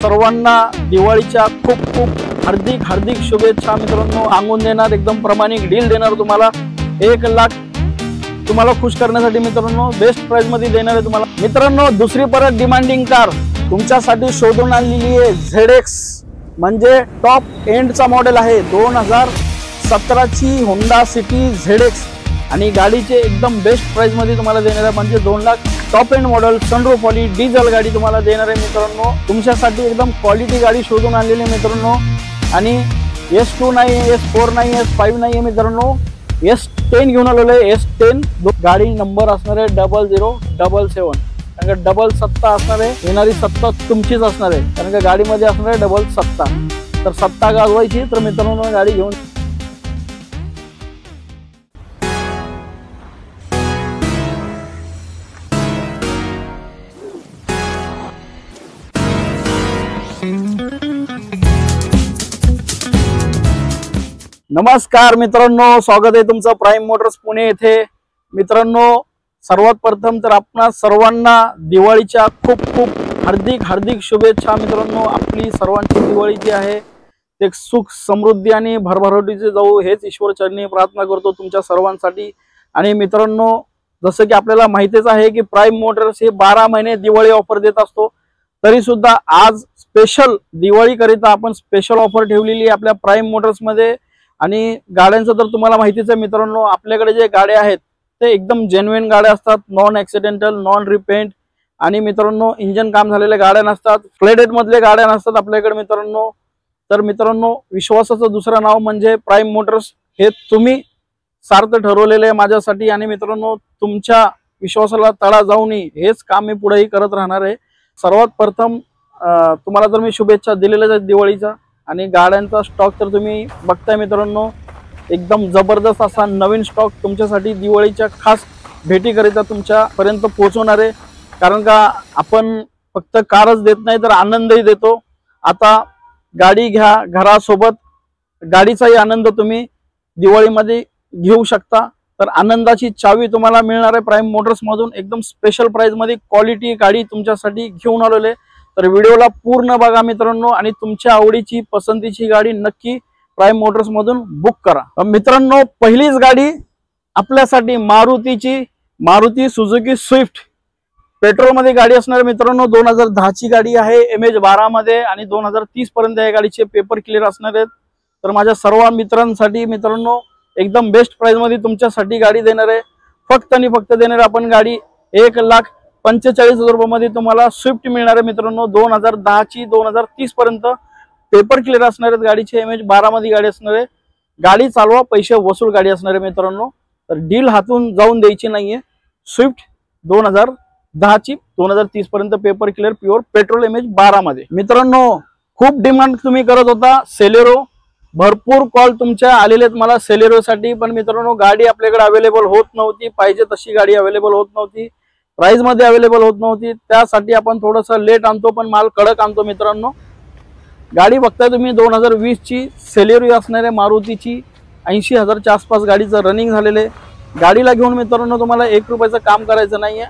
सर्वांना दिवाळीच्या खूप खूप हार्दिक शुभेच्छा मित्रांनो। सांगून देणार एकदम प्रामाणिक डील देणार तुम्हाला 1 लाख तुम्हाला खुश करण्यासाठी मित्रांनो, बेस्ट प्राइस मध्ये देणार आहे तुम्हाला मित्रांनो। दुसरी परत डिमांडिंग कार तुमच्यासाठी शोधून आणलेली आहे ZX, म्हणजे टॉप एंडचा मॉडेल आहे 2017 ची होंडा सिटी ZX आणि गाडीचे एकदम बेस्ट प्राइस मध्ये तुम्हाला देणार आहे, म्हणजे 2 lakh top end model sunroof वाली डीजल गाडी तुम्हाला देणार आहे मित्रांनो। तुमच्यासाठी एकदम क्वालिटी गाडी शोधून आणलेली आहे मित्रांनो। आणि S2 नाही, S4 नाही, S5 नाही आहे मित्रांनो, S10 घेऊन आलेलो आहे। S10 गाडी नंबर असणार आहे 0077, कारण का डबल सत्ता असणार आहे, येणारी सत्ता तुमचीच असणार आहे, कारण का गाडीमध्ये असणार आहे डबल सत्ता। तर सत्ता गाजवायची तर मित्रांनो गाडी घेऊन नमस्कार मित्रांनो, स्वागत आहे तुमचं प्राइम मोटर्स पुणे येथे। मित्रांनो, सर्वात प्रथम तर आपणा सर्वांना दिवाळीच्या खूप खूप हार्दिक शुभेच्छा मित्रांनो। आपली सर्वांची दिवाळी जी आहे ते सुख समृद्धी आणि भरभराटीचे जाऊ हेच ईश्वर चरणी प्रार्थना करतो तुमच्या सर्वांसाठी। आणि मित्रांनो, जसं की आपल्याला माहितीच आहे की प्राइम मोटर्स हे 12 महिने दिवाळी ऑफर देत असतो, तरी सुद्धा आज स्पेशल दिवाळी करिता आपण स्पेशल ऑफर ठेवलेली आहे आपल्या प्राइम मोटर्स मध्ये। आणि गाड्यांचं तर तुम्हाला माहितीच आहे मित्रांनो, आपल्याकडे जे गाड्या आहेत ते एकदम जेन्युइन गाड्या असतात, नॉन ॲक्सिडेंटल, नॉन रिपेंट आणि मित्रांनो इंजन काम झालेल्या गाड्या नसतात, फ्लेडेड मधले गाड्या नसतात आपल्याकडे मित्रांनो। तर मित्रांनो, विश्वासाचं दुसरं नाव म्हणजे प्राइम मोटर्स, हे तुम्ही सार्थ ठरवलेले आहे माझ्यासाठी। आणि मित्रांनो, तुमच्या विश्वासाला तडा जाऊ नये हेच काम मी पुढेही करत राहणार आहे। सर्वात प्रथम तुम्हाला तर मी शुभेच्छा दिलेल्याच आहेत दिवाळीच्या। आणि गाड्यांचा स्टॉक तर तुम्ही बघताय मित्रांनो, एकदम जबरदस्त असा नवीन स्टॉक तुमच्यासाठी दिवाळीच्या खास भेटीकरिता तुमच्यापर्यंत पोहोचवणार आहे। कारण का आपण फक्त कारच देत नाही तर आनंदही देतो। आता गाडी घ्या, घरासोबत गाडीचाही आनंद तुम्ही दिवाळीमध्ये घेऊ शकता। तर आनंदाची चावी तुम्हाला मिळणार आहे प्राइम मोटर्स मधून, एकदम स्पेशल प्राइस मध्ये क्वालिटी गाडी तुमच्यासाठी घेऊन आलेलो आहे। तर व्हिडिओला पूर्ण बघा मित्रांनो आणि तुमच्या आवडीची पसंतीची गाडी नक्की प्राइम मोटर्स मधून बुक करा। मित्रांनो, पहिलीच गाडी आपल्यासाठी मारुती सुझुकी स्विफ्ट पेट्रोल मध्ये गाडी असणार मित्रांनो। 2010 ची गाडी आहे, MH12 मध्ये, आणि 2030 पर्यंत या गाडीचे पेपर क्लिअर असणार आहेत। तर माझ्या सर्व मित्रांसाठी मित्रांनो एकदम बेस्ट प्राइस मध्ये तुमच्यासाठी गाडी देणार आहे। फक्त आणि फक्त देणार आपण गाडी 1,45,000 रुपयामध्ये तुम्हाला स्विफ्ट मिळणार आहे मित्रांनो। 2010 ची 2030 पर्यंत पेपर क्लिअर असणार आहेत गाडीचे, MH12 मध्ये गाडी असणार आहे। गाडी चालवा पैसे वसूल गाडी असणार आहे मित्रांनो। तर डील हातून जाऊन द्यायची नाहीये। स्विफ्ट 2010 ची 2030 पर्यंत paper clear pure petrol MH12 मध्ये मित्रांनो। खूप डिमांड तुम्ही करत होता सेलेरो, भरपूर कॉल तुमच्या आलेले आहेत मला सेलेरो साठी, पण मित्रांनो गाडी आपल्याकडे अवेलेबल होत नव्हती, पाहिजे तशी गाडी अवेलेबल होत नव्हती, प्राइस मध्ये अवेलेबल होत नव्हती। त्यासाठी आपण थोडंसं लेट आणतो पण माल कडक आणतो मित्रांनो। गाडी बघताय तुम्ही 2020 ची सेलेरो असणार आहे मारुतीची, 80,000च्या आसपास गाडीचं रनिंग झालेले। गाडीला घेऊन मित्रांनो तुम्हाला 1 रुपयाचं काम करायचं नाहीये।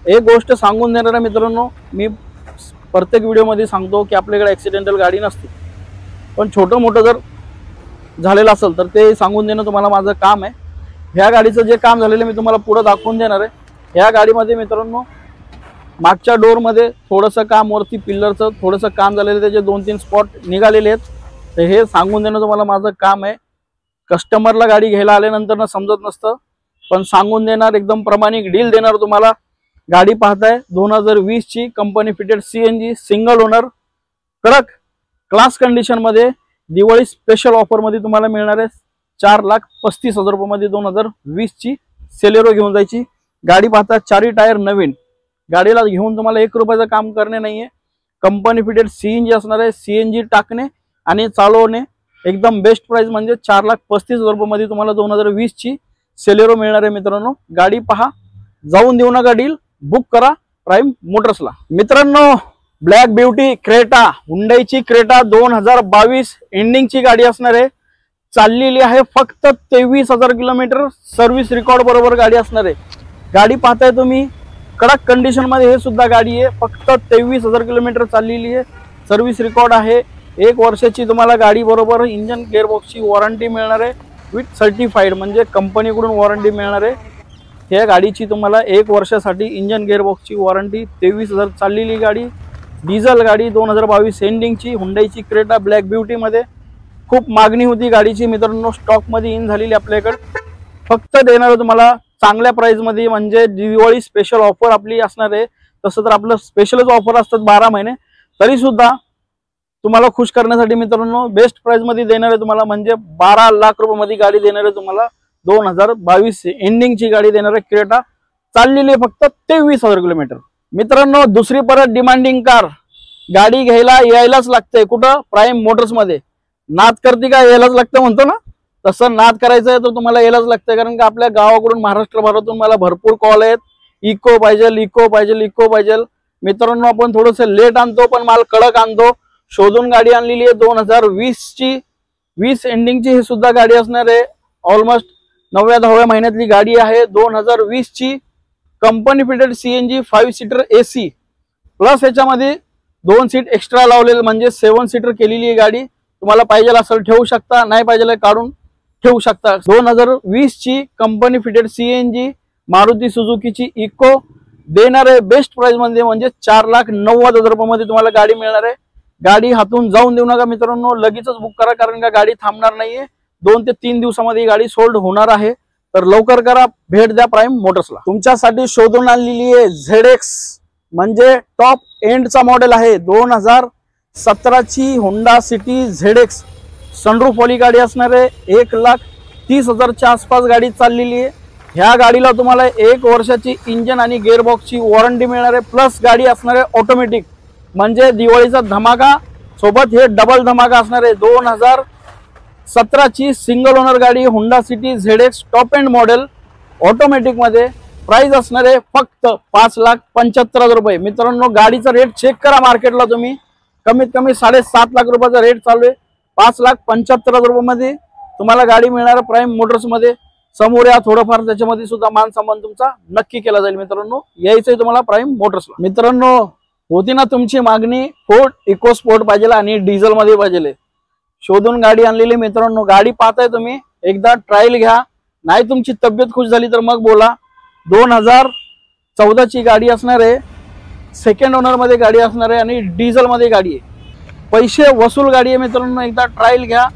एक गोष्ट सांगून देणार आहे मित्रांनो, मी प्रत्येक व्हिडिओमध्ये सांगतो की आपल्याकडे ॲक्सिडेंटल गाडी नसते, पण छोटं मोठं जर झालेलं असेल तर ते सांगून देणं तुम्हाला माझं काम आहे। ह्या गाडीचं जे काम झालेलं मी तुम्हाला पुढे दाखवून देणार आहे। ह्या गाडीमध्ये मित्रांनो मागच्या डोर मध्ये थोडंसं काम, वरती पिल्लरचं थोडंसं काम झालेलं, त्याचे 2-3 स्पॉट निघालेले आहेत। तर हे सांगून देणं तुम्हाला माझं काम आहे। कस्टमरला गाडी घ्यायला आल्यानंतर समजत नसतं, पण सांगून देणार, एकदम प्रामाणिक डील देणार तुम्हाला। गाडी पाहताय 2020 ची company fitted CNG single owner कडक क्लास कंडिशन मध्ये दिवाळी स्पेशल ऑफर मध्ये तुम्हाला मिळणार आहे 4,35,000 रुपयामध्ये 2020 ची सेलेरो घेऊन जायची। गाडी पाहता 4 टायर नवीन, गाडीला घेऊन तुम्हाला 1 रुपयाचं काम करणे नाहीये। कंपनी फिटेड CNG असणार आहे, CNG टाकणे आणि चालवणे एकदम बेस्ट प्राइस म्हणजे 4,35,000 रुपयामध्ये तुम्हाला 2020 ची सेलेरो मिळणार आहे मित्रांनो। गाडी पहा, जाऊन देऊ नका डील, बुक करा प्राइम मोटर्सला मित्रांनो। ब्लॅक ब्युटी क्रेटा, हुंडाईची क्रेटा 2022 एंडिंगची गाडी असणार आहे, चाललेली आहे फक्त 23,000 किलोमीटर, सर्व्हिस रेकॉर्ड बरोबर गाडी असणार आहे। गाडी पाहताय तुम्ही कडक कंडिशन मध्ये हे सुद्धा गाडी आहे, फक्त 23,000 किलोमीटर चाललेली आहे, सर्व्हिस रेकॉर्ड आहे। 1 वर्षाची तुम्हाला गाडी बरोबर इंजन गिअरबॉक्सची वॉरंटी मिळणार आहे विथ सर्टिफाईड, म्हणजे कंपनीकडून वॉरंटी मिळणार आहे। ह्या गाडीची तुम्हाला 1 वर्षासाठी इंजन गिअरबॉक्सची वॉरंटी। 23,000 चाललेली गाडी, डिझेल गाडी, 2022 एंडिंगची, हुंडाईची क्रेटा ब्लॅक ब्युटीमध्ये। खूप मागणी होती गाडीची मित्रांनो, स्टॉकमध्ये इन झालेली आपल्याकडे। फक्त देणार तुम्हाला चांगल्या प्राइसमध्ये, म्हणजे दिवाळी स्पेशल ऑफर आपली असणार आहे। तसं तर आपलं स्पेशलच ऑफर असतात 12 महिने, तरी सुद्धा तुम्हाला खुश करण्यासाठी मित्रांनो बेस्ट प्राइसमध्ये देणार आहे तुम्हाला, म्हणजे 12 लाख रुपयामध्ये गाडी देणार आहे तुम्हाला। 2022 एंडिंगची गाडी देणार आहे क्रेटा, चाललेली आहे फक्त 23,000 किलोमीटर। मित्रांनो दुसरी परत डिमांडिंग कार गाडी घ्यायला यायलाच लागते, कुठं? प्राईम मोटर्स मध्ये। नाद करते का यायलाच लागतं म्हणतो ना, तसं नाद करायचं आहे तर तुम्हाला यायलाच लागतं, कारण का आपल्या गावाकडून महाराष्ट्रभरातून मला भरपूर कॉल आहेत, इको पाहिजे, इको पाहिजे, इको पाहिजे। मित्रांनो आपण थोडंसं लेट आणतो पण माल कडक आणतो। शोधून गाडी आणलेली आहे 2020 ची, 20 एंडिंगची ही सुद्धा गाडी असणार आहे। ऑलमोस्ट 9व्या-10व्या महिन्यातली गाडी आहे 2020 ची। Company fitted CNG 5 seater AC plus याच्यामध्ये 2 सीट एक्स्ट्रा लावलेले, म्हणजे 7 सीटर केलेली आहे गाडी। तुम्हाला पाहिजे असेल ठेवू शकता, नाही पाहिजे काढून ठेवू शकता। 2020 ची कंपनी फिटेड CNG मारुती सुझुकीची इको देणार आहे बेस्ट प्राइस मध्ये, म्हणजे 4,90,000 रुपयामध्ये तुम्हाला गाडी मिळणार आहे। गाडी हातून जाऊन देऊ नका मित्रांनो, लगेचच बुक करा, कारण का गाडी थांबणार नाहीये। 2 ते 3 दिवसामध्ये गाडी सोल्ड होणार आहे, तर लवकर करा, भेट द्या प्राईम मोटर्सला। तुमच्यासाठी शोधून आणलेली आहे ZX, म्हणजे टॉप एंडचा मॉडेल आहे। 2017 ची होंडा सिटी ZX सनरूफ वाली गाडी असणार आहे। 1,30,000 च्या आसपास गाडी चाललेली आहे। ह्या गाडीला तुम्हाला 1 वर्षाची इंजन आणि गिअरबॉक्सची वॉरंटी मिळणार आहे, प्लस गाडी असणार आहे ऑटोमॅटिक, म्हणजे दिवाळीचा धमाका सोबत हे डबल धमाका असणार आहे। 2017 ची सिंगल ओनर गाडी Honda city ZX top end model automatic मध्ये। प्राइस असणार आहे फक्त 5,75,000 रुपये। मित्रांनो गाडीचा रेट चेक करा मार्केटला, तुम्ही कमीत कमी 7.5 लाख रुपयाचा रेट चालू आहे। 5,75,000 रुपयामध्ये तुम्हाला गाडी मिळणार प्राईम मोटर्स मध्ये। समोर या थोडंफार त्याच्यामध्ये सुद्धा मान सन्मान तुमचा नक्की केला जाईल मित्रांनो। यायचंय तुम्हाला प्राईम मोटर्सला। मित्रांनो होती ना तुमची मागणी फोर्ड इको स्पोर्ट पाहिजे आणि डिझेल मध्ये पाहिजे, शोधून गाडी आणलेली मित्रांनो। गाडी पाहताय तुम्ही, एकदा ट्रायल घ्या, नाही तुमची तब्येत खुश झाली तर मग बोला। 2014 ची गाडी असणार आहे, सेकंड ओनर मध्ये गाडी असणार आहे आणि डिझेल मध्ये गाडी आहे। पैसे वसूल गाडी आहे मित्रांनो, एकदा ट्रायल घ्या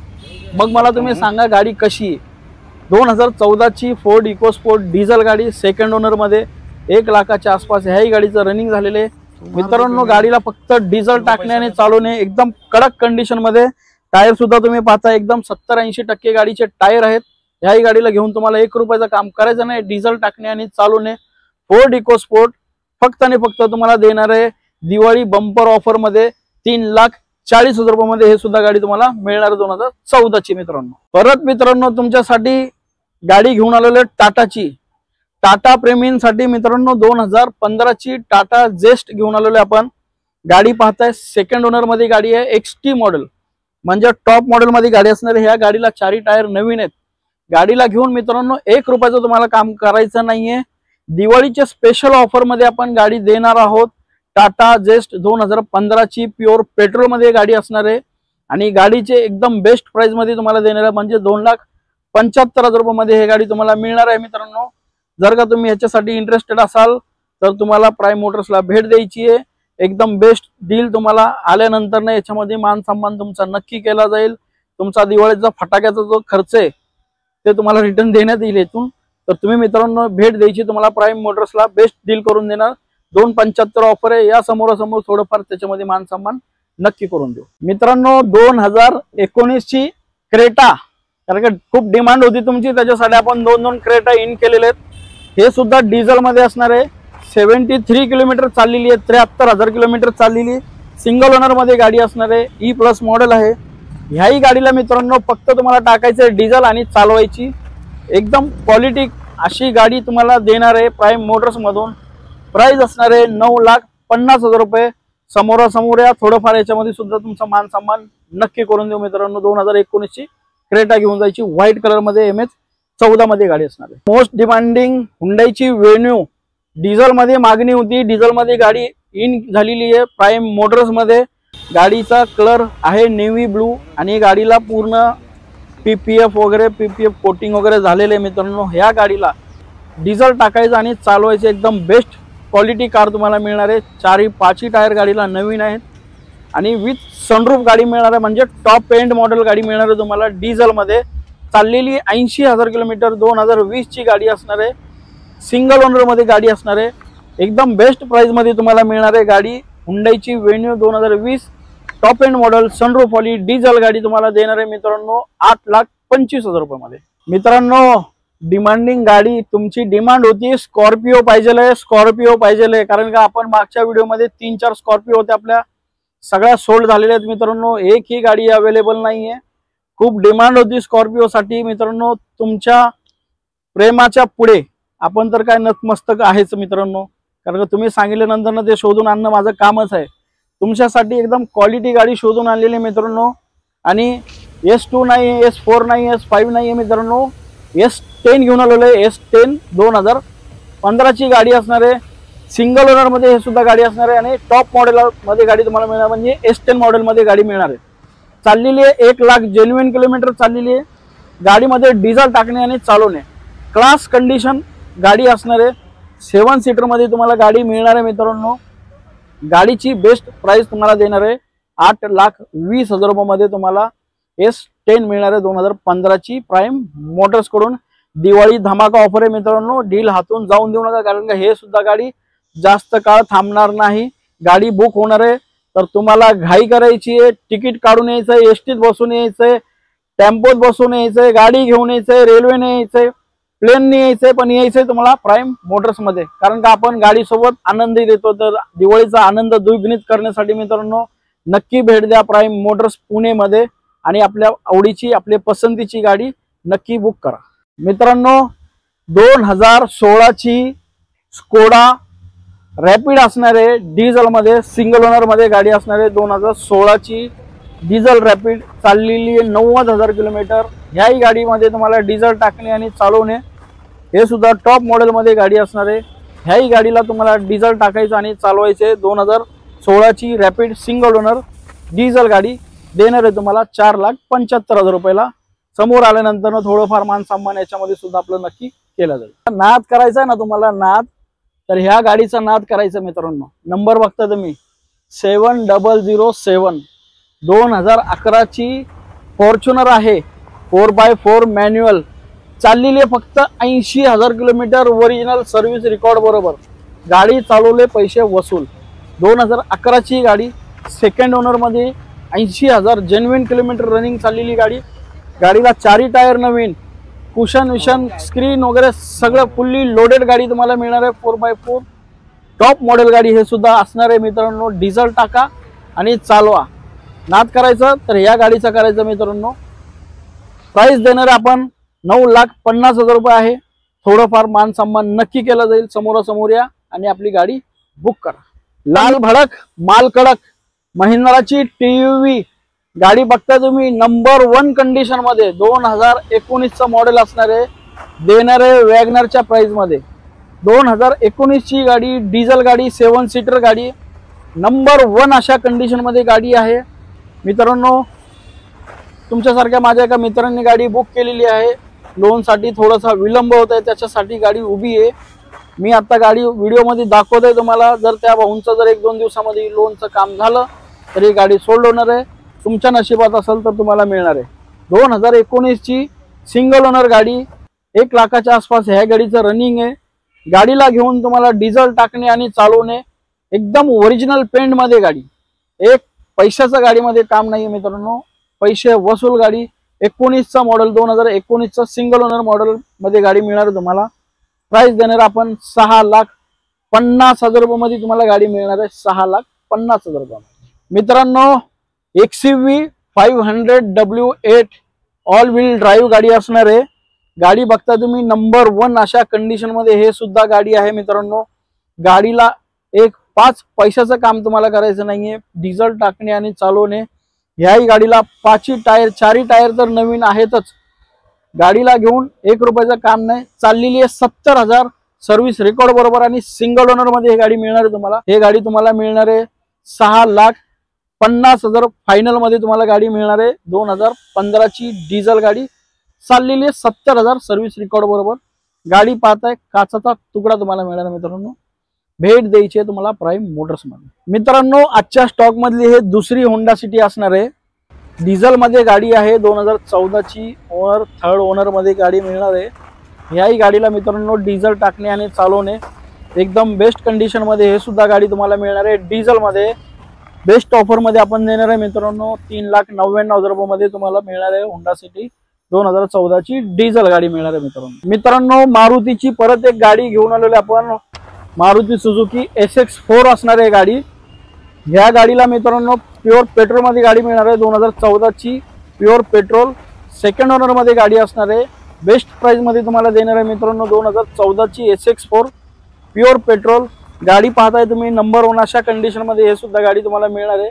मग मला तुम्ही सांगा गाडी कशी आहे। 2014 ची फोर्ड इको स्पोर्ट डिझेल गाडी सेकंड ओनर मध्ये 1 लाखाच्या आसपास ह्याही गाडीचं रनिंग झालेलं आहे मित्रांनो। गाडीला फक्त डिझेल टाकण्याने चालवणे, एकदम कडक कंडिशन मध्ये। टायर सुद्धा तुम्ही पाहता एकदम 70-80% गाडीचे टायर आहेत। ह्याही गाडीला घेऊन तुम्हाला 1 रुपयाचं काम करायचं नाही, डिझेल टाकणे आणि चालवणे। फोर्ड इको स्पोर्ट फक्त आणि फक्त तुम्हाला देणार आहे दिवाळी बंपर ऑफर मध्ये 3,40,000 रुपयामध्ये हे सुद्धा गाडी तुम्हाला मिळणार 2014 ची मित्रांनो। परत मित्रांनो तुमच्यासाठी गाडी घेऊन आलेले टाटाची, टाटा प्रेमींसाठी मित्रांनो 2015 ची टाटा जेस्ट घेऊन आलेले आपण। गाडी पाहताय सेकंड ओनर मध्ये गाडी आहे, XT मॉडेल, म्हणजे टॉप मॉडेल मध्ये गाडी असणार आहे। ह्या गाडीला 4 टायर नवीन आहेत। गाडीला घेऊन मित्रांनो 1 रुपयाचं तुम्हाला काम करायचं नाहीये। दिवाळीच्या स्पेशल ऑफर मध्ये आपण गाडी देणार आहोत। टाटा जेस्ट 2015 ची प्युअर पेट्रोल मध्ये गाडी असणार आहे आणि गाडीचे एकदम बेस्ट प्राइस मध्ये तुम्हाला देणार आहे, म्हणजे 2,75,000 रुपयामध्ये हे गाडी तुम्हाला मिळणार आहे मित्रांनो। जर का तुम्ही याच्यासाठी इंटरेस्टेड असाल तर तुम्हाला प्राईम मोटर्सला भेट द्यायची आहे। एकदम बेस्ट डील तुम्हाला आल्यानंतर ना याच्यामध्ये मान सन्मान तुमचा नक्की केला जाईल। तुमचा दिवाळीचा फटाक्याचा जो खर्च आहे ते तुम्हाला रिटर्न देण्यात येईल इथून। तर तुम्ही मित्रांनो भेट द्यायची, तुम्हाला प्राईम मोटर्सला बेस्ट डील करून देणार। 2,75 ऑफर आहे, या समोरासमोर थोडंफार त्याच्यामध्ये मान सन्मान नक्की करून देऊ मित्रांनो। 2019 ची क्रेटा, कारण की खूप डिमांड होती तुमची, त्याच्यासाठी आपण 2 क्रेटा इन केलेले आहेत। हे सुद्धा डिझेल मध्ये असणार आहे। 73 किलोमीटर चाललेली आहे, 73,000 किलोमीटर चाललेली, सिंगल ओनर मध्ये गाडी असणार आहे। E+ मॉडेल आहे। ह्याही गाडीला मित्रांनो फक्त तुम्हाला टाकायचं डिझेल आणि चालवायची, एकदम क्वालिटी अशी गाडी तुम्हाला देणार आहे प्राईम मोटर्स मधून। प्राइस असणार आहे 9,50,000 रुपये। समोरासमोर या थोडंफार याच्यामध्ये सुद्धा तुमचा मान सन्मान नक्की करून देऊ मित्रांनो। 2019 ची क्रेटा घेऊन जायची, व्हाईट कलर मध्ये MH14 मध्ये गाडी असणार आहे। मोस्ट डिमांडिंग हुंडाईची वेन्यू, डिझेल मध्ये मागणी होती, डिझेल मध्ये गाडी इन झालेली आहे प्राईम मोटर्स मध्ये। गाडीचा कलर आहे नेव्ही ब्लू आणि गाडीला पूर्ण PPF वगैरे PPF कोटिंग वगैरे झालेले मित्रांनो। ह्या गाडीला डिझेल टाकायचं आणि चालवायचं एकदम बेस्ट क्वालिटी कार तुम्हाला मिळणार आहे। 4-5 टायर गाडीला नवीन आहेत आणि विथ सनरूफ गाडी मिळणार आहे, म्हणजे टॉप एंड मॉडेल गाडी मिळणार आहे तुम्हाला डिझेल मध्ये। चाललेली 80,000 किलोमीटर 2020 ची गाडी असणार आहे, सिंगल ओनर मध्ये गाडी असणार आहे, एकदम बेस्ट प्राइस मध्ये तुम्हाला मिळणार आहे गाडी। हुंडाईची Venue 2020 top end model sunroof वाली डिझेल गाडी तुम्हाला देणार आहे मित्रांनो 8,25,000 रुपये मध्ये। मित्रांनो डिमांडिंग गाडी तुमची डिमांड होती स्कॉर्पिओ पाहिजे, स्कॉर्पिओ पाहिजे, कारण का आपण मागच्या व्हिडिओमध्ये 3-4 स्कॉर्पिओ होते आपल्या, सगळ्या सोल्ड झालेल्या आहेत मित्रांनो, एक ही गाडी अवेलेबल नाहीये। खूप डिमांड होती स्कॉर्पिओ साठी मित्रांनो। तुमच्या प्रेमाच्या पुढे आपण तर काय नतमस्तक आहेच मित्रांनो, कारण का तुम्ही सांगितल्यानंतर ना ते शोधून आणणं माझं कामच आहे। तुमच्यासाठी एकदम क्वालिटी गाडी शोधून आणलेली मित्रांनो। आणि S2 नाही, S4 नाही, S5 नाही आहे मित्रांनो, S10 घेऊन आलेलो आहे। S10 2015 ची गाडी असणार आहे, सिंगल ओनर मध्ये हे सुद्धा गाडी असणार आहे आणि टॉप मॉडेल मध्ये गाडी तुम्हाला मिळणार, म्हणजे S10 मॉडेल मध्ये गाडी मिळणार आहे। चाललेली आहे 1 लाख जेन्युइन किलोमीटर चाललेली आहे। गाडीमध्ये डिझेल टाकणे आणि चालवणे क्लास कंडिशन गाडी असणार आहे। 7 सीटर मध्ये तुम्हाला गाडी मिळणार आहे मित्रांनो। गाडीची बेस्ट प्राइस तुम्हाला देणार आहे 8,20,000 रुपये मध्ये तुम्हाला S10 मिळणार आहे 2015 ची प्राइम मोटर्स कडून। दिवाळी धमाका ऑफर आहे मित्रांनो, डील हातून जाऊन देऊ नका, कारण का हे सुद्धा गाडी जास्त काळ थांबणार नाही। गाडी बुक होणार आहे तर तुम्हाला घाई करायची आहे, तिकीट काढून यायचंय, एसटीत बसून यायचंय, टेम्पोत बसून यायचंय, गाडी घेऊन यायचंय, रेल्वेने यायचंय, प्लेनने यायचंय, पण यायचंय तुम्हाला प्राइम मोटर्स मध्ये, कारण का आपण गाडी सोबत आनंदही देतो। तर दिवाळीचा आनंद द्विगुणित करण्यासाठी मित्रांनो नक्की भेट द्या प्राइम मोटर्स पुणे मध्ये आणि आपल्या आवडीची आपल्या पसंतीची गाडी नक्की बुक करा मित्रांनो। 2016 ची स्कोडा रॅपिड असणार आहे डिझेल मध्ये, सिंगल ओनर मध्ये गाडी असणार आहे। 2016 ची डिझेल रॅपिड चाललेली 90,000 किलोमीटर। ह्याही गाडीमध्ये तुम्हाला डिझेल टाकणे आणि चालवणे हे सुद्धा टॉप मॉडेल मध्ये गाडी असणार आहे। ह्याही गाडीला तुम्हाला डिझेल टाकायचं आणि चालवायचे। 2016 ची रॅपिड सिंगल ओनर डिझेल गाडी देणार आहे तुम्हाला 4,75,000 रुपयाला। समोर आल्यानंतर थोडंफार मान सन्मान याच्यामध्ये सुद्धा आपलं नक्की केलं जाईल। नाद करायचा आहे ना तुम्हाला नाद, तर ह्या गाडीचा नाद करायचा मित्रांनो। नंबर बघता तुम्ही 7007 2011 ची फॉर्च्युनर आहे, 4x4 मॅन्युअल, चाललेली आहे फक्त 80,000 किलोमीटर, ओरिजिनल सर्व्हिस रेकॉर्ड बरोबर, गाडी चालवले पैसे वसूल। 2011 ची गाडी, सेकंड ओनर मध्ये 80,000 जेन्युइन किलोमीटर रनिंग चाललेली गाडी। गाडीला 4 टायर नवीन, कुशन विशन स्क्रीन वगैरे सगळं फुल्ली लोडेड गाडी तुम्हाला मिळणार आहे। 4x4 टॉप मॉडेल गाडी हे सुद्धा असणार आहे मित्रांनो। डिझेल टाका आणि चालवा, नाद करायचं तर या गाडीचा करायचं मित्रांनो। प्राइस देणार आपण 9,50,000 रुपये आहे। थोडंफार मान सन्मान नक्की केला जाईल, समोरासमोर या आणि आपली गाडी बुक करा। लाल भडक माल कडक महिंद्राची TUV गाडी बघता तुम्ही, नंबर 1 कंडिशन मध्ये 2019 चा मॉडेल असणार आहे, देणार आहे वॅगनरच्या प्राइस मध्ये। 2019 ची गाडी, डिझेल गाडी, 7 सीटर गाडी, नंबर 1 अशा कंडिशन मध्ये गाडी आहे मित्रांनो। तुमच्यासारख्या माझ्या एका मित्रांनी गाडी बुक केलेली आहे, लोन साठी थोडासा विलंब होत आहे, त्याच्यासाठी गाडी उभी आहे। मी आता गाडी व्हिडिओ मध्ये दाखवतोय तुम्हाला। जर त्या भाऊंचं जर 1-2 दिवसामध्ये लोनचं काम झालं तर ही गाडी सोल्ड होणार आहे। तुमच्या नशिबात असेल तर तुम्हाला मिळणार आहे। 2019 ची सिंगल ओनर गाडी, 1 लाखाच्या आसपास ह्या गाडीचं रनिंग आहे। गाडीला घेऊन तुम्हाला डिझेल टाकणे आणि चालवणे एकदम ओरिजिनल पेंट मध्ये गाडी, एक पैशाचं गाडीमध्ये काम नाही मित्रांनो, पैसे वसूल गाडी। 19 चा मॉडेल, 2019 चा सिंगल ओनर मॉडेल मध्ये गाडी मिळणार तुम्हाला। प्राइस देणार आपण 6,50,000 रुपये मध्ये तुम्हाला गाडी मिळणार आहे, 6,50,000 रुपये मित्रांनो। XUV 500 W8 all wheel drive गाडी असणार आहे। गाडी बघता तुम्ही, नंबर 1 अशा कंडिशन मध्ये हे सुद्धा गाडी आहे मित्रांनो। गाडीला एक 5 पैशाचं काम तुम्हाला करायचं नाहीये, डिझेल टाकणे आणि चालवणे। ह्याही गाडीला 5 टायर, 4 टायर तर नवीन आहेतच। गाडीला घेऊन 1 रुपयाचं काम नाही, चाललेली आहे 70,000 सर्व्हिस रेकॉर्ड बरोबर आणि सिंगल ओनर मध्ये ही गाडी मिळणार आहे तुम्हाला। हे गाडी तुम्हाला मिळणार आहे 50,000 फायनल मध्ये तुम्हाला गाडी मिळणार आहे। 2015 ची डिझेल गाडी, चाललेली आहे 70,000 सर्व्हिस रेकॉर्ड बरोबर। गाडी पाहताय, काचाचा तुकडा तुम्हाला मिळणार मित्रांनो। भेट द्यायची आहे तुम्हाला प्राइम मोटर्स मध्ये। मित्रांनो आजच्या स्टॉक मधली हे दुसरी होंडा सिटी असणार आहे। डिझेल मध्ये गाडी आहे, 2014 ची ओनर, थर्ड ओनर मध्ये गाडी मिळणार आहे। याही गाडीला मित्रांनो डिझेल टाकणे आणि चालवणे एकदम बेस्ट कंडिशन मध्ये हे सुद्धा गाडी तुम्हाला मिळणार आहे। डिझेल मध्ये बेस्ट ऑफर मध्ये आपण देणार आहे मित्रांनो। 3,99,000 रुपये मध्ये तुम्हाला मिळणार आहे होंडा सिटी 2014 ची डिझेल गाडी मिळणार आहे मित्रांनो। मारुतीची परत एक गाडी घेऊन आलेलो आपण, मारुती सुझुकी SX4 असणार आहे गाडी। या गाडीला मित्रांनो प्युअर पेट्रोल मध्ये गाडी मिळणार आहे। 2014 ची प्युअर पेट्रोल, सेकंड ओनर मध्ये गाडी असणार आहे। बेस्ट प्राइस मध्ये तुम्हाला देणार आहे मित्रांनो। 2014 ची SX4 प्युअर पेट्रोल गाडी पाहताय तुम्ही, नंबर 1 अशा कंडिशन मध्ये हे सुद्धा गाडी तुम्हाला मिळणार आहे।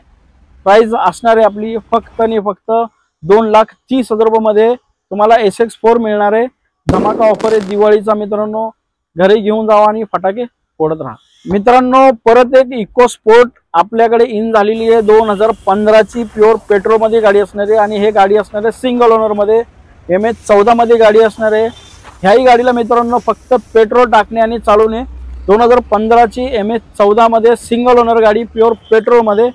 प्राइस असणार आहे आपली फक्त आणि फक्त 2,30,000 रुपये मध्ये तुम्हाला SX4 मिळणार आहे। धमाका ऑफर आहे दिवाळीचा मित्रांनो, घरी घेऊन जावा आणि फटाके फोडत राहा मित्रांनो। परत एक इको स्पोर्ट आपल्याकडे इन झालेली आहे, 2015 ची प्युअर पेट्रोल मध्ये गाडी असणार आहे आणि हे गाडी असणार आहे सिंगल ओनर मध्ये, MH14 मध्ये गाडी असणार आहे। ह्याही गाडीला मित्रांनो फक्त पेट्रोल टाकणे आणि चालवणे। 2015 ची MH14 मध्ये सिंगल ओनर गाडी प्युअर पेट्रोल मध्ये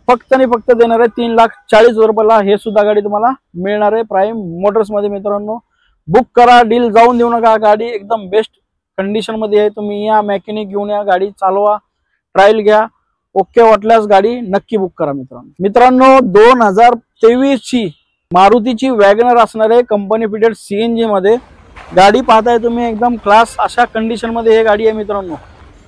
फक्त आणि फक्त देणार आहे 3,40,000 रुपयाला। हे सुद्धा गाडी तुम्हाला मिळणार आहे प्राइम मोटर्स मध्ये मित्रांनो। बुक करा, डील जाऊन देऊ नका, गाडी एकदम बेस्ट कंडिशन मध्ये आहे। तुम्ही या मेकॅनिक घेऊन या, गाडी चालवा, ट्रायल घ्या, ओके वाटल्यास गाडी नक्की बुक करा मित्रांनो। 2023 ची मारुतीची वॅगनर असणार आहे कंपनी फिटेड CNG मध्ये। गाडी पाहताय तुम्ही, एकदम क्लास अशा कंडिशन मध्ये हे गाडी आहे मित्रांनो।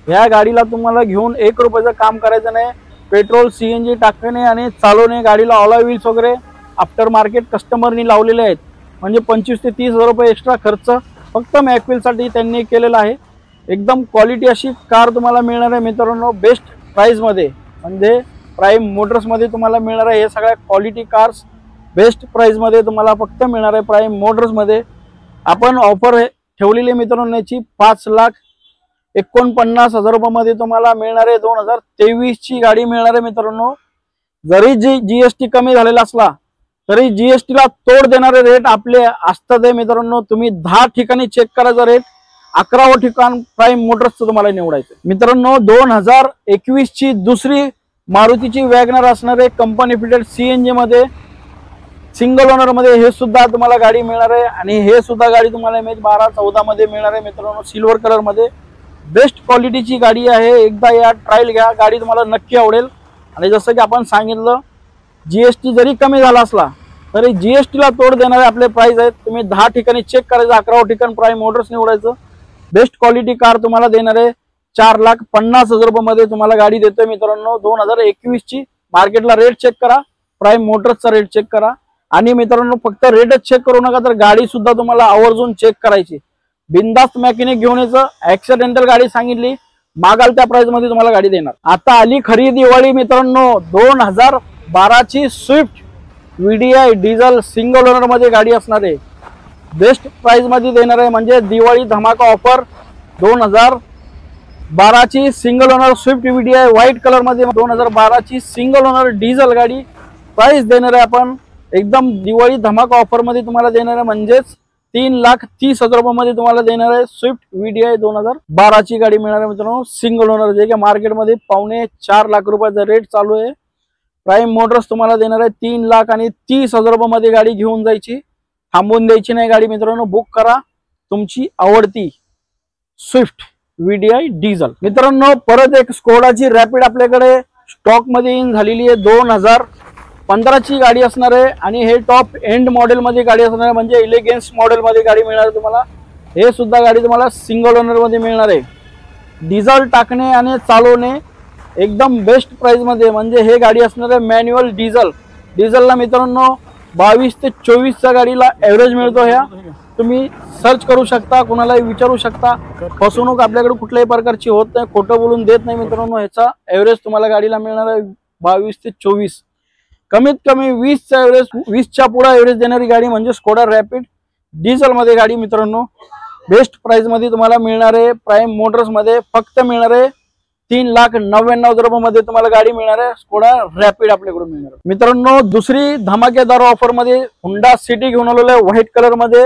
या गाडीला तुम्हाला घेऊन 1 रुपयाचं काम करायचं नाही, पेट्रोल CNG टाकणे आणि चालवणे। गाडीला ऑलॉय व्हील्स वगैरे आफ्टर मार्केट कस्टमरनी लावलेले आहेत, म्हणजे 25,000 ते 30,000 रुपये एक्स्ट्रा खर्च फक्त मॅकविल साठी त्यांनी केलेला आहे। एकदम क्वालिटी अशी कार तुम्हाला मिळणार आहे मित्रांनो बेस्ट प्राइस मध्ये, म्हणजे प्राइम मोटर्स मध्ये तुम्हाला मिळणार आहे। हे सगळ्या क्वालिटी कार्स बेस्ट प्राइस मध्ये तुम्हाला फक्त मिळणार आहे प्राइम मोटर्स मध्ये। आपण ऑफर ठेवलेली मित्रांनो याची 5,49,000 रुपये मध्ये तुम्हाला मिळणार आहे। 2023 ची गाडी मिळणार आहे मित्रांनो। जरी GST कमी झालेला असला तरी GST ला तोड देणारे रेट आपले असतात मित्रांनो। तुम्ही 10 ठिकाणी चेक करायचा रेट, 11वं ठिकाण प्राइम मोटर्सचं तुम्हाला निवडायचं मित्रांनो। 2021 ची दुसरी मारुतीची वॅगनर असणार आहे कंपनी फिटेड CNG मध्ये, सिंगल ओनर मध्ये हे सुद्धा तुम्हाला गाडी मिळणार आहे। आणि हे सुद्धा गाडी तुम्हाला MH12-14 मध्ये मिळणार आहे मित्रांनो, सिल्वर कलर मध्ये। बेस्ट क्वालिटीची गाडी आहे, एकदा या ट्रायल घ्या, गाडी तुम्हाला नक्की आवडेल। आणि जसं की आपण सांगितलं GST जरी कमी झाला असला तरी GST ला तोड देणारे आपले प्राइस आहेत। तुम्ही 10 ठिकाणी चेक करायचं, 11वं ठिकाण प्राइम मोटर्स निवडायचं। बेस्ट क्वालिटी कार तुम्हाला देणार आहे 4,50,000 रुपये मध्ये तुम्हाला गाडी देतोय मित्रांनो। 2021 ची मार्केटला रेट चेक करा, प्राइम मोटर्सचा रेट चेक करा। आणि मित्रांनो फक्त रेटच चेक करू नका, तर गाडी सुद्धा तुम्हाला आवर्जून चेक करायची। बिनधास्त मेकॅनिक घेऊन यायचं, ऍक्सिडेंटल गाडी सांगितली मागाल त्या प्राइस मध्ये तुम्हाला गाडी देणार। आता आली खरी दिवाळी मित्रांनो। 2012 ची Swift VDI diesel single owner मध्ये गाडी असणार आहे, बेस्ट प्राइस मध्ये देणार आहे, म्हणजे दिवाळी धमाका ऑफर। 2012 ची single owner Swift VDI white colour मध्ये 2012 ची सिंगल ओनर डिझेल गाडी प्राइस देणार आहे आपण एकदम दिवाळी धमाका ऑफर मध्ये तुम्हाला देणार आहे, म्हणजेच 3,30,000 रुपये मध्ये तुम्हाला देणार आहे स्विफ्ट VDI 2012 ची गाडी मिळणार आहे मित्रांनो सिंगल ओनर, जे की मार्केट मध्ये 4.25 लाख रुपयाचा रेट चालू आहे। प्राइम मोटर्स तुम्हाला देणार आहे 3,30,000 रुपये मध्ये गाडी घेऊन जायची, थांबून द्यायची नाही गाडी मित्रांनो। बुक करा तुमची आवडती स्विफ्ट VDI डिझेल मित्रांनो। परत एक स्कोडाची रॅपिड आपल्याकडे स्टॉक मध्ये इन झालेली आहे, 2015 ची गाडी असणार आहे आणि हे टॉप एंड मॉडेल मध्ये गाडी असणार आहे, म्हणजे इलेगन्स मॉडेल मध्ये गाडी मिळणार आहे तुम्हाला। हे सुद्धा गाडी तुम्हाला सिंगल ओनर मध्ये मिळणार आहे। डिझेल टाकणे आणि चालवणे एकदम बेस्ट प्राइस मध्ये, म्हणजे हे गाडी असणार आहे मॅन्युअल डिझेल। डिझेलला मित्रांनो 22 ते 24 च्या गाडीला एव्हरेज मिळतो। ह्या तुम्ही सर्च करू शकता, कोणालाही विचारू शकता। फसवणूक आपल्याकडे कुठल्याही प्रकारची होत नाही, खोटं बोलून देत नाही मित्रांनो। ह्याचा एव्हरेज तुम्हाला गाडीला मिळणार आहे 22 ते 24, कमीत कमी 20 चा एव्हरेज, 20 च्या पुढे एव्हरेज देणारी गाडी म्हणजे स्कोडा रॅपिड डिझेल मध्ये गाडी मित्रांनो बेस्ट प्राइस मध्ये तुम्हाला मिळणार आहे प्राइम मोटर्स मध्ये। फक्त मिळणार आहे 3,99,000 रुपयामध्ये तुम्हाला गाडी मिळणार आहे। स्कोडा रॅपिड आपल्याकडून मिळणार। मित्रांनो दुसरी धमाकेदार ऑफर मध्ये हुंडा सिटी घेऊन आलेलो आहे व्हाईट कलर मध्ये।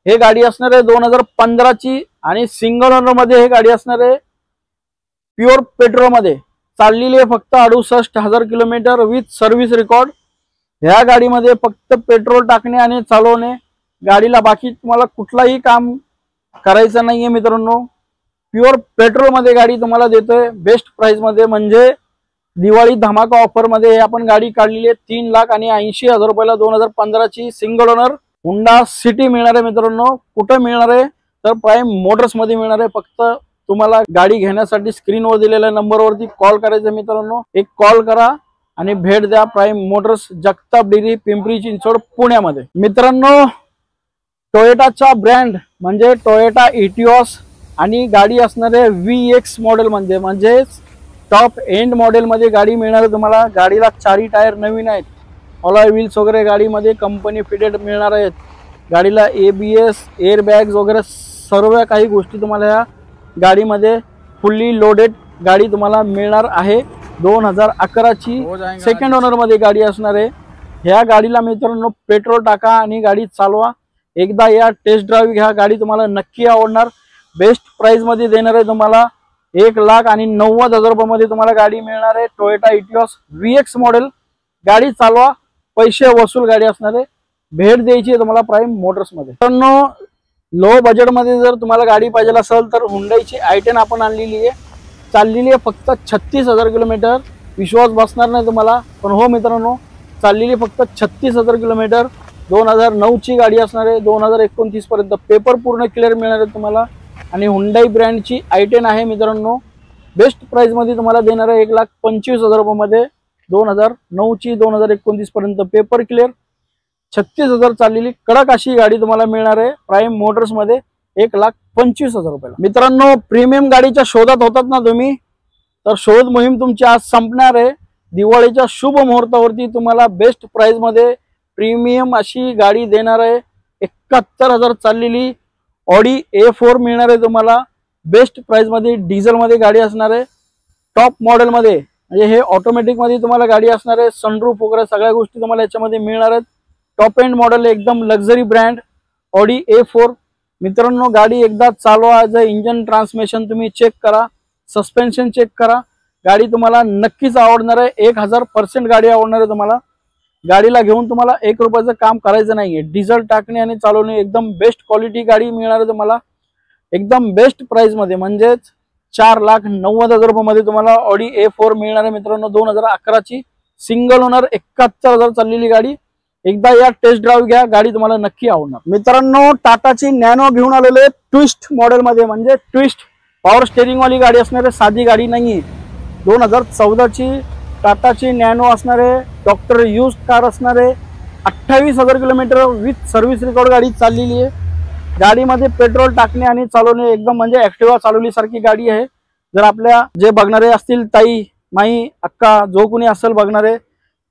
हे गाडी असणार आहे 2015 ची आणि सिंगल ओनर मध्ये हे गाडी असणार आहे। प्युअर पेट्रोल मध्ये चाललेली आहे फक्त 68,000 किलोमीटर विथ सर्व्हिस रेकॉर्ड। ह्या गाडीमध्ये फक्त पेट्रोल टाकणे आणि चालवणे, गाडीला बाकी तुम्हाला कुठलाही काम करायचं नाहीये मित्रांनो। प्युअर पेट्रोल मध्ये गाडी तुम्हाला देतोय बेस्ट प्राइस मध्ये, म्हणजे दिवाळी धमाका ऑफर मध्ये आपण गाडी काढलेली आहे 3,80,000 रुपयाला। 2015 ची सिंगल ओनर हुंडा सिटी मिळणार आहे मित्रांनो। कुठं मिळणार आहे तर प्राइम मोटर्स मध्ये मिळणार आहे। फक्त तुम्हाला गाडी घेण्यासाठी स्क्रीनवर दिलेल्या नंबरवरती कॉल करायचा मित्रांनो। एक कॉल करा आणि भेट द्या prime Motors, Jagtap dairy, Pimpri Chinchwad, पुण्यामध्ये। मित्रांनो टोयोटाचा ब्रँड म्हणजे टोयोटा इटिओस आणि गाडी असणार आहे VX मॉडेल मध्ये, म्हणजे टॉप एंड मॉडेल मध्ये गाडी मिळणार आहे तुम्हाला। गाडीला 4 टायर नवीन आहेत, अलॉय व्हील्स वगैरे गाडीमध्ये कंपनी फिटेड मिळणार आहेत। गाडीला ABS, एअर बॅग्स वगैरे सर्व काही गोष्टी तुम्हाला या गाडीमध्ये फुल्ली लोडेड गाडी तुम्हाला मिळणार आहे। 2011 ची सेकंड ओनर मध्ये गाडी असणार आहे। ह्या गाडीला मित्रांनो पेट्रोल टाका आणि गाडी चालवा, एकदा या टेस्ट ड्राइव्ह घ्या, गाडी तुम्हाला नक्की आवडणार। बेस्ट प्राइस मध्ये देणार आहे तुम्हाला 1,90,000 रुपयामध्ये तुम्हाला गाडी मिळणार आहे। टोयोटा इटिओस VX मॉडेल, गाडी चालवा, पैसे वसूल गाडी असणार आहे। भेट द्यायची आहे तुम्हाला प्राइम मोटर्स मध्ये। मित्रांनो लो बजेट मध्ये जर तुम्हाला गाडी पाहिजे असेल तर हुंडाईची i10 आपण आणलेली आहे, चाललेली आहे फक्त 36,000 किलोमीटर। विश्वास बसणार नाही तुम्हाला, पण हो मित्रांनो चाललेली फक्त 36,000 किलोमीटर। 2009 ची गाडी असणार आहे। 2029 पर्यंत पेपर पूर्ण क्लिअर मिळणार आहे तुम्हाला आणि हुंडाई ब्रँडची i10 आहे मित्रांनो। बेस्ट प्राइस मध्ये तुम्हाला देणार आहे 1,25,000 रुपयामध्ये। 2009 ची 2029 पर्यंत पेपर क्लिअर, 36,000 चाललेली कडक अशी गाडी तुम्हाला मिळणार आहे प्राइम मोटर्स मध्ये 1,25,000 रुपयाला। मित्रांनो प्रीमियम गाडीच्या शोधात होतात ना तुम्ही, तर शोध मोहीम तुमची आज संपणार आहे। दिवाळीच्या शुभ मुहूर्तावरती तुम्हाला बेस्ट प्राइस मध्ये प्रीमियम अशी गाडी देणार आहे। 71,000 चाललेली ऑडी A4 मिळणार आहे तुम्हाला बेस्ट प्राइस मध्ये। डिझेल मध्ये गाडी असणार आहे, टॉप मॉडेल मध्ये, म्हणजे हे ऑटोमॅटिक मध्ये तुम्हाला गाडी असणार आहे। सनरूफ वगैरे सगळ्या गोष्टी तुम्हाला याच्यामध्ये मिळणार आहेत। टॉप एंड मॉडेल एकदम लक्झरी ब्रँड ऑडी A4। मित्रांनो गाडी एकदा चालवा, इंजन ट्रान्समिशन तुम्ही चेक करा, सस्पेन्शन चेक करा, गाडी तुम्हाला नक्कीच आवडणार आहे। 1000% गाडी आवडणार आहे तुम्हाला। गाडीला घेऊन तुम्हाला 1 रुपयाचं काम करायचं नाहीये, डिझेल टाकणे आणि चालवणे एकदम बेस्ट क्वालिटी गाडी मिळणार आहे तुम्हाला एकदम बेस्ट प्राइस मध्ये, म्हणजेच 4,90,000 रुपयामध्ये तुम्हाला ऑडी A4 मिळणार आहे मित्रांनो। 2011 ची सिंगल ओनर 71,000 चाललेली गाडी, एकदा या टेस्ट ड्राइव्ह घ्या, गाडी तुम्हाला नक्की आवडणार। मित्रांनो टाटाची नॅनो घेऊन आलेले ट्विस्ट मॉडेल मध्ये, म्हणजे ट्विस्ट पॉवर स्टेरिंग वाली गाडी असणार आहे, साधी गाडी नाहीये। 2014 ची टाटाची नॅनो असणार आहे, डॉक्टर यूज कार असणार आहे। 28,000 किलोमीटर विथ सर्व्हिस रेकॉर्ड गाडी चाललेली आहे। गाडीमध्ये पेट्रोल टाकणे आणि चालवणे एकदम म्हणजे ऍक्टिव्हा चालवली सारखी गाडी आहे। जर आपल्या जे बघणारे असतील ताई, माई, अक्का, जो कोणी असेल बघणारे,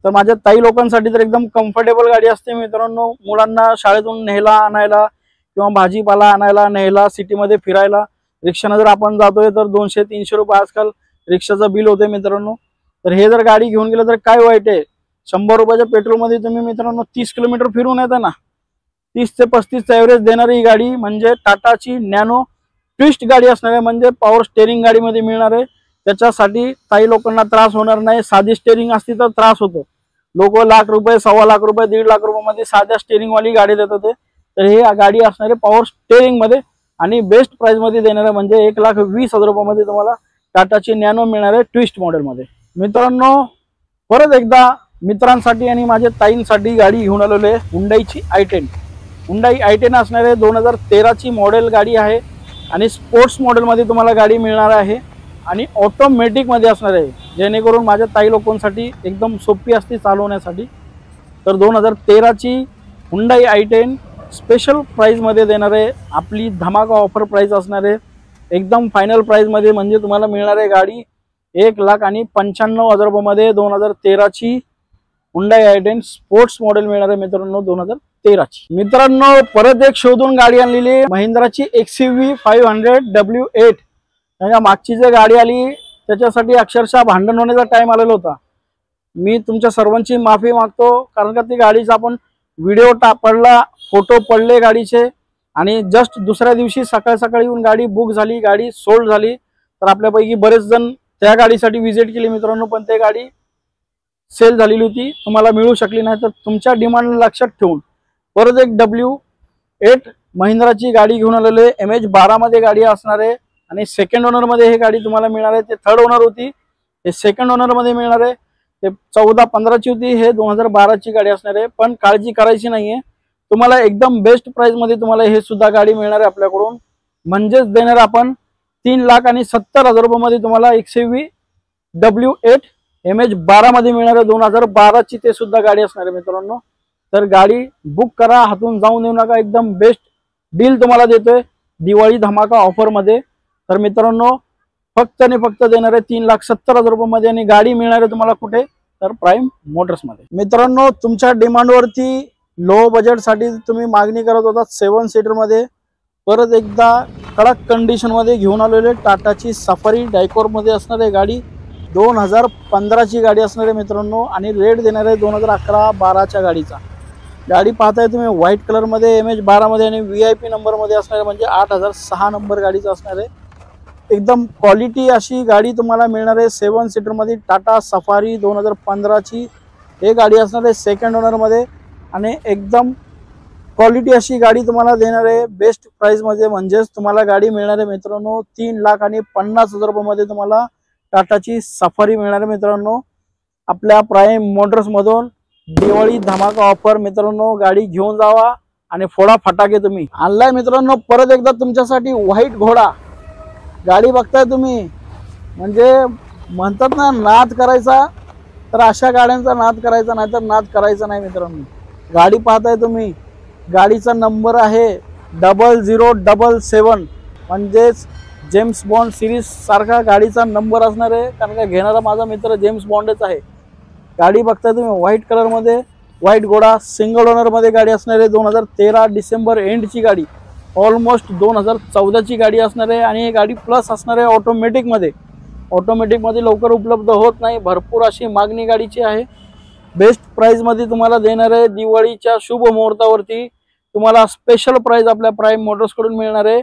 तर माझ्या ताई लोकांसाठी तर एकदम कम्फर्टेबल गाडी असते मित्रांनो। मुलांना शाळेतून न्यायला आणायला किंवा भाजीपाला आणायला न्यायला, सिटीमध्ये फिरायला रिक्षाने जर आपण जातोय तर 200-300 रुपये आजकाल रिक्षाचं बिल होते मित्रांनो। तर हे जर गाडी घेऊन गेलं तर काय वाईट आहे। 100 रुपयाच्या पेट्रोल मध्ये तुम्ही मित्रांनो 30 किलोमीटर फिरून येता ना, 30 ते 35 एव्हरेज देणारी ही गाडी म्हणजे टाटाची नॅनो ट्विस्ट गाडी असणार आहे, म्हणजे पॉवर स्टेरिंग गाडीमध्ये मिळणार आहे। त्याच्यासाठी काही लोकांना त्रास होणार नाही। साधी स्टेरिंग असती तर त्रास होतो, लोक लाख रुपये, 1.25 लाख रुपये, 1.5 लाख रुपये मध्ये साध्या स्टेरिंग वाली गाडी देतात। तर ही गाडी असणार आहे पॉवर स्टेरिंग मध्ये आणि बेस्ट प्राइस मध्ये देणार आहे, म्हणजे 1,20,000 रुपयामध्ये तुम्हाला टाटाची नॅनो मिळणार आहे ट्विस्ट मॉडेल मध्ये। मित्रांनो परत एकदा मित्रांसाठी आणि माझ्या ताईंसाठी गाडी घेऊन आलेलो आहे हुंडाईची i10। हुंडाई i10 असणार आहे, 2013 ची मॉडेल गाडी आहे आणि स्पोर्ट्स मॉडेल मध्ये तुम्हाला गाडी मिळणार आहे आणि ऑटोमॅटिक मध्ये असणार आहे, जेणेकरून माझ्या ताई लोकांसाठी एकदम सोपी असते चालवण्यासाठी। तर 2013 ची हुंडाई i10 स्पेशल प्राइस मध्ये देणार आहे, आपली धमाका ऑफर प्राइस असणार आहे एकदम फायनल प्राइस मध्ये, म्हणजे तुम्हाला मिळणार आहे गाडी 1,95,000 रुपयामध्ये। 2013 ची हुंडाई i10 स्पोर्ट्स मॉडेल मिळणार आहे मित्रांनो 2013 ची। मित्रांनो परत एक शोधून गाडी आणलेली महिंद्राची XUV 500 W8। त्याच्या मागची जी गाडी आली त्याच्यासाठी अक्षरशः भांडण होण्याचा टाइम आलेला होता। मी तुमच्या सर्वांची माफी मागतो, कारण का ती गाडीचा आपण व्हिडिओ पडला, फोटो पडले गाडीचे, आणि जस्ट दुसऱ्या दिवशी सकाळ सकाळी येऊन गाडी बुक झाली, गाडी सोल्ड झाली। तर आपल्यापैकी बरेच जण त्या गाडीसाठी विजिट केली मित्रांनो, पण ते गाडी सेल झालेली होती, तुम्हाला मिळू शकली नाही। तर तुमच्या डिमांड लक्षात ठेवून परत एक W8 महिंद्राची गाडी घेऊन आलेले, MH12 मध्ये गाडी असणार आहे, आणि सेकंड ओनर मध्ये ही गाडी तुम्हाला मिळणार आहे। ते थर्ड ओनर होती, हे सेकंड ओनर मध्ये मिळणार आहे। ते 14-15 ची होती, हे 2012 ची गाडी असणार आहे। पण काळजी करायची नाहीये, तुम्हाला एकदम बेस्ट प्राइस मध्ये तुम्हाला हे सुद्धा गाडी मिळणार आहे आपल्याकडून। म्हणजेच देणार आपण 3,70,000 रुपयामध्ये तुम्हाला XUV W8 MH12 मध्ये मिळणार आहे। 2012 ची ते सुद्धा गाडी असणार आहे मित्रांनो। तर गाडी बुक करा, हातून जाऊन देऊ नका, एकदम बेस्ट डील तुम्हाला देतोय दिवाळी धमाका ऑफर मध्ये। तर मित्रांनो फक्त आणि फक्त देणार आहे 3,70,000 रुपयामध्ये, आणि गाडी मिळणार आहे तुम्हाला कुठे, तर प्राइम मोटर्स मध्ये। मित्रांनो तुमच्या डिमांड वरती लो बजेट साठी तुम्ही मागणी करत होता 7 सीटर मध्ये, परत एकदा कडक कंडिशन मध्ये घेऊन आलेले टाटाची सफारी डायकोर मध्ये असणार आहे गाडी। 2015 ची गाडी असणार आहे मित्रांनो, आणि रेट देणार आहे 2011-12 च्या गाडीचा। गाडी पाहताय तुम्ही व्हाईट कलर मध्ये, MH12 मध्ये, आणि VIP नंबर मध्ये असणार आहे, म्हणजे 8006 नंबर गाडीचा असणार आहे। एकदम क्वालिटी अशी गाडी तुम्हाला मिळणार आहे 7 सीटर मध्ये। टाटा सफारी 2015 ची हे गाडी असणार आहे सेकंड ओनर मध्ये, आणि एकदम क्वालिटी अशी गाडी तुम्हाला देणार आहे बेस्ट प्राइस मध्ये। म्हणजेच तुम्हाला गाडी मिळणार आहे मित्रांनो 3,50,000 रुपयामध्ये तुम्हाला टाटाची सफारी मिळणार आहे मित्रांनो आपल्या प्राइम मोटर्स मधून। दिवाळी धमाका ऑफर मित्रांनो, गाडी घेऊन जावा आणि फोडा फटाके तुम्ही। आणलाय मित्रांनो परत एकदा तुमच्यासाठी व्हाईट घोडा गाडी बघताय तुम्ही, म्हणजे म्हणतात ना नाद करायचा, तर अशा गाड्यांचा नाद करायचा, नाही तर नाद करायचा नाही मित्रांनो। गाडी पाहताय तुम्ही, गाडीचा नंबर आहे 0077, म्हणजेच जेम्स बॉन्ड सिरीज सारखा गाडीचा नंबर असणार आहे, कारण का घेणारा माझा मित्र जेम्स बॉन्डच आहे। गाडी बघताय तुम्ही व्हाईट कलर मध्ये, व्हाईट घोडा सिंगल ओनर मध्ये गाडी असणार आहे। 2013 डिसेंबर एंड ची गाडी, ऑलमोस्ट 2014 ची गाडी असणार आहे, आणि ही गाडी प्लस असणार आहे ऑटोमॅटिक मध्ये। ऑटोमॅटिक मध्ये लवकर उपलब्ध होत नाही, भरपूर अशी मागणी गाडीची आहे। बेस्ट प्राइस मध्ये तुम्हाला देणार आहे दिवाळीच्या शुभ मुहूर्तावरती। तुम्हाला स्पेशल प्राइस आपल्या प्राइम मोटर्स कडून मिळणार आहे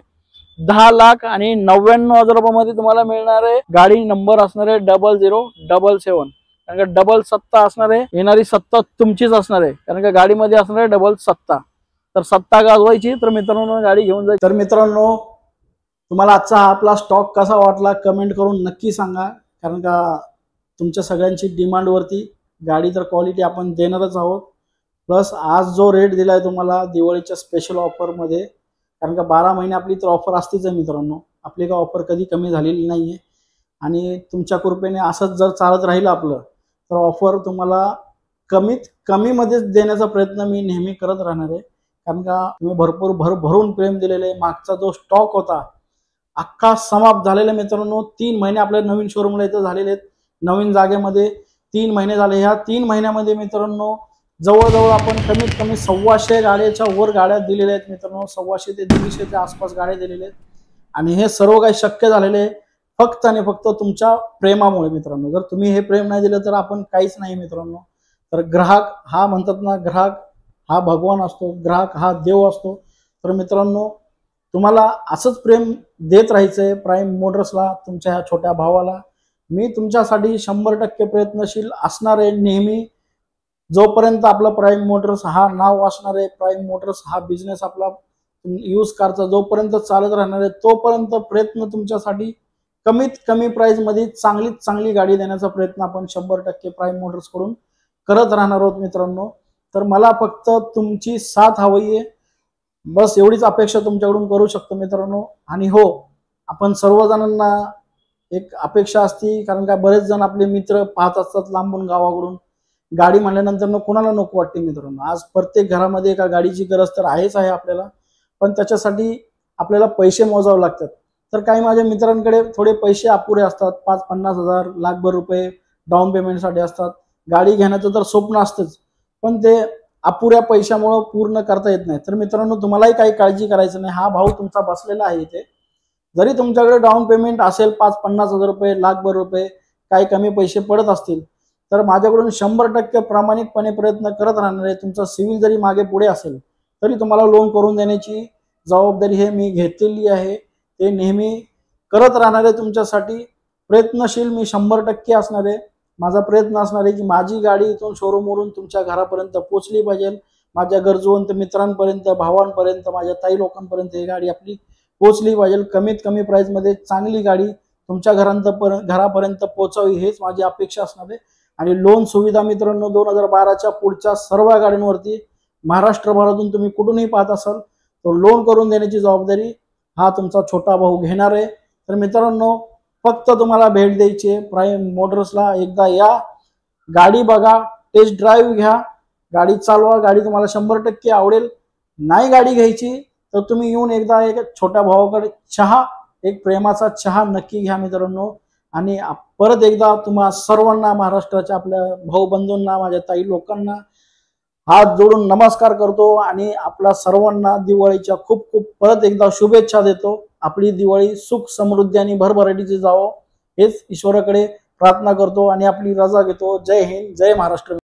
10,99,000 रुपयामध्ये तुम्हाला मिळणार आहे। गाडी नंबर असणार आहे 0077, कारण का डबल सत्ता असणार आहे, येणारी सत्ता तुमचीच असणार आहे, कारण का गाडीमध्ये असणार आहे डबल सत्ता। तर सत्ता गाजवायची, तर मित्रांनो गाडी घेऊन जायची। तर मित्रांनो तुम्हाला आजचा हा आपला स्टॉक कसा वाटला कमेंट करून नक्की सांगा, कारण का तुमच्या सगळ्यांची डिमांड वरती गाडी तर क्वालिटी आपण देणारच आहोत। प्लस आज जो रेट दिलाय तुम्हाला दिवाळीच्या स्पेशल ऑफर मध्ये, कारण का 12 महिने आपली तर ऑफर असतीच आहे मित्रांनो, आपली का ऑफर कधी कमी झालेली नाहीये। आणि तुमच्या कृपेने असंच जर चालत राहिलं आपलं, तर ऑफर तुम्हाला कमीत कमी मध्येच देण्याचा प्रयत्न मी नेहमी करत राहणार आहे, कारण का तुम्ही भरपूर भरून प्रेम दिलेले। मागचा जो स्टॉक होता अख्खा समाप्त झालेला मित्रांनो। 3 महिने आपल्या नवीन शोरूमला इथं झालेले आहेत, नवीन जागेमध्ये 3 महिने झाले। ह्या 3 महिन्यामध्ये मित्रांनो जवळजवळ आपण कमीत कमी 1,200 गाड्याच्या वर गाड्या दिलेल्या आहेत मित्रांनो, 1,200 ते 1,500 च्या आसपास गाड्या दिलेल्या आहेत। आणि हे सर्व काही शक्य झालेले फक्त आणि फक्त तुमच्या प्रेमामुळे मित्रांनो। जर तुम्ही हे प्रेम नाही दिलं तर आपण काहीच नाही मित्रांनो। तर ग्राहक हा म्हणतात ना, ग्राहक हा भगवान असतो, ग्राहक हा देव असतो। तर मित्रांनो तुम्हाला असंच प्रेम देत राहायचंय प्राइम मोटर्सला, तुमच्या ह्या छोट्या भावाला। मी तुमच्यासाठी 100% प्रयत्नशील असणार आहे नेहमी, जोपर्यंत आपला प्राइम मोटर्स हा नाव असणार आहे, प्राइम मोटर्स हा बिझनेस आपला यूज कारचा जोपर्यंत चालत राहणार आहे, तोपर्यंत प्रयत्न तुमच्यासाठी कमीत कमी प्राइस मध्ये चांगलीत चांगली गाडी देण्याचा प्रयत्न आपण 100% प्राइम मोटर्स कडून करत राहणार आहोत मित्रांनो। तर मला फक्त तुमची साथ हवी आहे, बस एवढीच अपेक्षा तुमच्याकडून करू शकतो मित्रांनो। आणि हो, आपण सर्वजणांना एक अपेक्षा असते, कारण का बरेच जण आपले मित्र पाहत असतात लांबून गावाकडून। गाडी म्हणल्यानंतर कोणाला नको वाटते मित्रांनो। आज प्रत्येक घरामध्ये एका गाडीची गरज तर आहेच आहे आपल्याला, पण त्याच्यासाठी आपल्याला पैसे मोजावे लागतात। तर काही माझ्या मित्रांकडे थोडे पैसे अपुरे असतात, 5-50 हजार लाखभर रुपये डाऊन पेमेंटसाठी असतात। गाडी घेण्याचं तर स्वप्न असतंच, पण ते अपुऱ्या पैशामुळे पूर्ण करता येत नाही। तर मित्रांनो तुम्हालाही काही काळजी करायचं नाही, हा भाऊ तुमचा बसलेला आहे इथे, जरी तुमच्याकडे डाऊन पेमेंट असेल 5-50 हजार रुपये, लाखभर रुपये, काही कमी पैसे पडत असतील, तर माझ्याकडून 100% प्रामाणिकपणे प्रयत्न करत राहणार आहे. तुमचा सिव्हिल जरी मागे पुढे असेल तरी तुम्हाला लोन करून देण्याची जबाबदारी हे मी घेतलेली आहे. ते नेहमी करत राहणार आहे तुमच्यासाठी. प्रयत्नशील मी 100% असणार आहे. माझा प्रयत्न असणार आहे की माझी गाडी इथून शोरूमवरून तुमच्या घरापर्यंत पोहोचली पाहिजे. माझ्या गरजवंत मित्रांपर्यंत, भावांपर्यंत, माझ्या ताई लोकांपर्यंत ही गाडी आपली पोहोचली पाहिजे. कमीत कमी प्राइसमध्ये चांगली गाडी तुमच्या घरापर्यंत पोहोचावी हेच माझी अपेक्षा असणार आहे. आणि लोन सुविधा मित्रांनो 2012च्या पुढच्या सर्व गाड्यांवरती महाराष्ट्रभरातून तुम्ही कुठूनही पाहत असाल तर लोन करून देण्याची जबाबदारी हा तुमचा छोटा भाऊ घेणार आहे. तर मित्रांनो फक्त तुम्हाला भेट द्यायची आहे प्राईम मोटर्सला. एकदा या, गाडी बघा, टेस्ट ड्राईव्ह घ्या, गाडी चालवा. गाडी तुम्हाला 100% आवडेल. नाही गाडी घ्यायची तर तुम्ही येऊन एकदा एक छोट्या भावाकडे चहा, एक प्रेमाचा चहा नक्की घ्या मित्रांनो. आणि परत एकदा तुम्हा सर्वांना, महाराष्ट्राच्या आपल्या भाऊ बंधूंना, माझ्या ताई लोकांना हात जोडून नमस्कार करतो आणि आपल्या सर्वांना दिवाळीच्या खूप खूप परत एकदा शुभेच्छा देतो. आपली दिवाळी सुख समृद्धी आणि भरभराटीची जावो हेच ईश्वराकडे प्रार्थना करतो आणि आपली रजा घेतो. जय हिंद, जय महाराष्ट्र.